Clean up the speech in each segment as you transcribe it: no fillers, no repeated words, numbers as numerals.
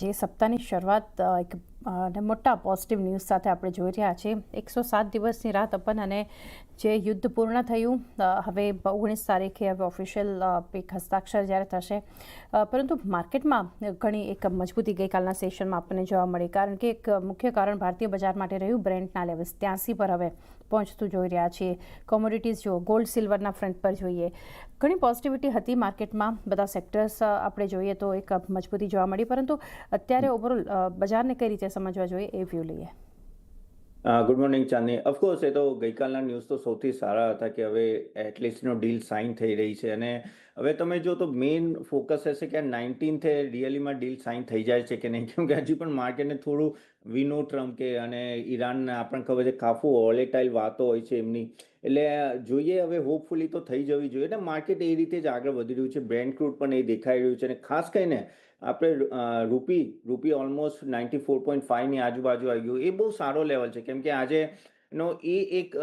જે સપ્તાહની શરૂઆત એક મોટા પોઝિટિવ ન્યૂઝ સાથે આપણે જોઈ રહ્યા છીએ. 107 દિવસની રાહ તપન અને જે યુદ્ધ પૂર્ણ થયું, હવે 19 તારીખે હવે ઓફિશિયલ એક હસ્તાક્ષર જ્યારે થશે, પરંતુ માર્કેટમાં ઘણી એક મજબૂતી ગઈકાલના સેશનમાં આપણને જોવા મળી, કારણ કે એક મુખ્ય કારણ ભારતીય બજાર માટે રહ્યું બ્રેન્ટના લેવલ્સ 83 પર હવે પહોંચતું જોઈ રહ્યા છીએ. કોમોડિટીઝ જો ગોલ્ડ સિલ્વરના ફ્રન્ટ પર જોઈએ, ઘણી પોઝિટિવિટી હતી માર્કેટમાં. બધા સેક્ટર્સ આપણે જોઈએ તો એક મજબૂતી જોવા મળી, પરંતુ અત્યારે ઓવરઓલ બજારને કઈ રીતે સમજવા જોઈએ એ વ્યૂ લઈએ. ગુડ મોર્નિંગ ચાંદની. ઓફકોર્સ એ તો ગઈકાલના ન્યૂઝ તો સૌથી સારા હતા કે હવે એટલીસ્ટનો ડીલ સાઇન થઈ રહી છે, અને હવે તમે જો તો મેઇન ફોકસ હશે કે 19 રિયલીમાં ડીલ સાઇન થઈ જાય છે કે નહીં, કેમ કે હજી પણ માર્કેટને થોડું વિનો ટ્રમ્પ કે અને ઈરાનને આપણને ખબર છે કાફું વોલેટાઇલ વાતો હોય છે એમની, એટલે જોઈએ હવે હોપફુલી તો થઈ જવી જોઈએ ને. માર્કેટ એ રીતે જ આગળ વધી રહ્યું છે, બ્રેન્ટ ક્રૂડ પણ એ દેખાઈ રહ્યું છે, અને ખાસ કરીને આપણે રૂપી ઓલમોસ્ટ 94.5ની આજુબાજુ આવી ગયું. એ બહુ સારો લેવલ છે, કેમ કે આજે એ એક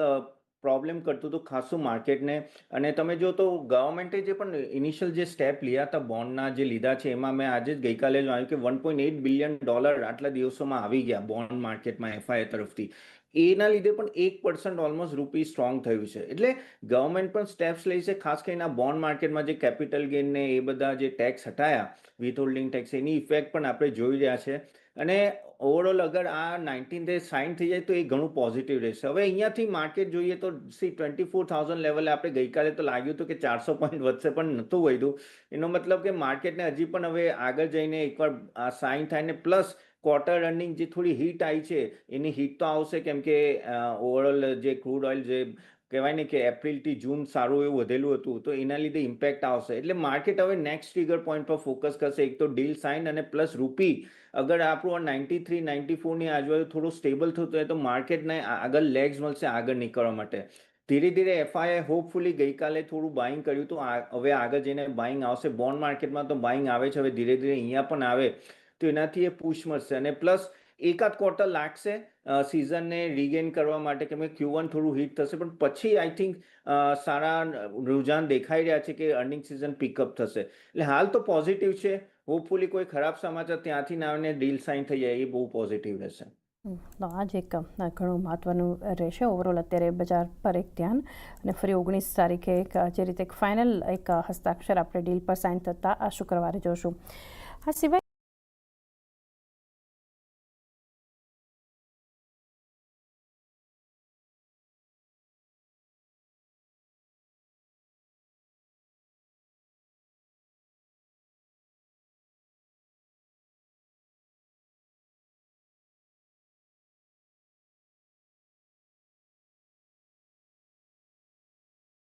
પ્રોબ્લેમ કરતું હતું ખાસું માર્કેટને. અને તમે જો તો ગવર્મેન્ટે જે પણ ઇનિશિયલ જે સ્ટેપ લીધા હતા બોન્ડના જે લીધા છે, એમાં મેં આજે જ ગઈકાલે જ આવ્યું કે $1.8 બિલિયન આટલા દિવસોમાં આવી ગયા બોન્ડ માર્કેટમાં એફઆઈ તરફથી. એના લીધે પણ 1% ઓલમોસ્ટ રૂપી સ્ટ્રોંગ થયું છે. એટલે ગવર્મેન્ટ પણ સ્ટેપ્સ લે છે, ખાસ કરીને આ બોન્ડ માર્કેટમાં જે કેપિટલ ગેઇન ને એ બધા જે ટેક્સ હટાયા, વિથહોલ્ડિંગ ટેક્સ, એની ઇફેક્ટ પણ આપણે જોઈ રહ્યા છે. અને ઓવરઓલ અગર આ 19 સાઇન થઈ જાય તો એ ઘણું પોઝિટિવ રહેશે. હવે અહીંયાથી માર્કેટ જોઈએ તો 24,000 લેવલે આપણે ગઈકાલે તો લાગ્યું હતું કે 400 પોઈન્ટ વધશે, પણ નહોતું વધ્યું. એનો મતલબ કે માર્કેટને હજી પણ હવે આગળ જઈને એકવાર આ સાઇન થાય ને પ્લસ ક્વાર્ટર અર્નિંગ જે થોડી હીટ આવી છે એની હીટ તો આવશે, કેમ કે ઓવરઓલ જે ક્રૂડ ઓઇલ જે કહેવાય ને કે એપ્રિલથી જૂન સારું એવું વધેલું હતું, તો એના લીધે ઇમ્પેક્ટ આવશે. એટલે માર્કેટ હવે નેક્સ્ટ ટ્રિગર પોઈન્ટ પર ફોકસ કરશે, એક તો ડીલ સાઇન અને પ્લસ રૂપી અગર આપણું 93 94ની આજુબાજુ થોડું સ્ટેબલ થતું હોય તો માર્કેટને આગળ લેગ્સ મળશે આગળ નીકળવા માટે. ધીરે ધીરે એફઆઈએ હોપફુલી ગઈકાલે થોડું બાઇંગ કર્યું હતું, હવે આગળ જઈને બાઇંગ આવશે. બોન્ડ માર્કેટમાં તો બાઇંગ આવે છે, હવે ધીરે ધીરે અહીંયા પણ આવે તો એનાથી એ પુશ મળશે. અને પ્લસ એકાદ ક્વાર્ટર લાગશે સિઝનને રીગેન કરવા માટે, કેમ કે Q1 થોડું હિટ થશે, પણ પછી આઈ થિંક સારા રુઝાન દેખાઈ રહ્યા છે કે અર્નિંગ સિઝન પિકઅપ થશે. એટલે હાલ તો પોઝિટિવ છે. હોપફુલી કોઈ ખરાબ સમાચાર ત્યાંથી ના આવીને ડીલ સાઇન થઈ જાય, એ બહુ પોઝિટિવ રહેશે. આ જ એક ઘણું મહત્વનું રહેશે ઓવરઓલ અત્યારે બજાર પર એક ધ્યાન. અને ફરી 19 તારીખે જે રીતે એક ફાઇનલ એક હસ્તાક્ષર આપણે ડીલ પર સાઇન થતા આ શુક્રવારે જોશું. આ સિવાય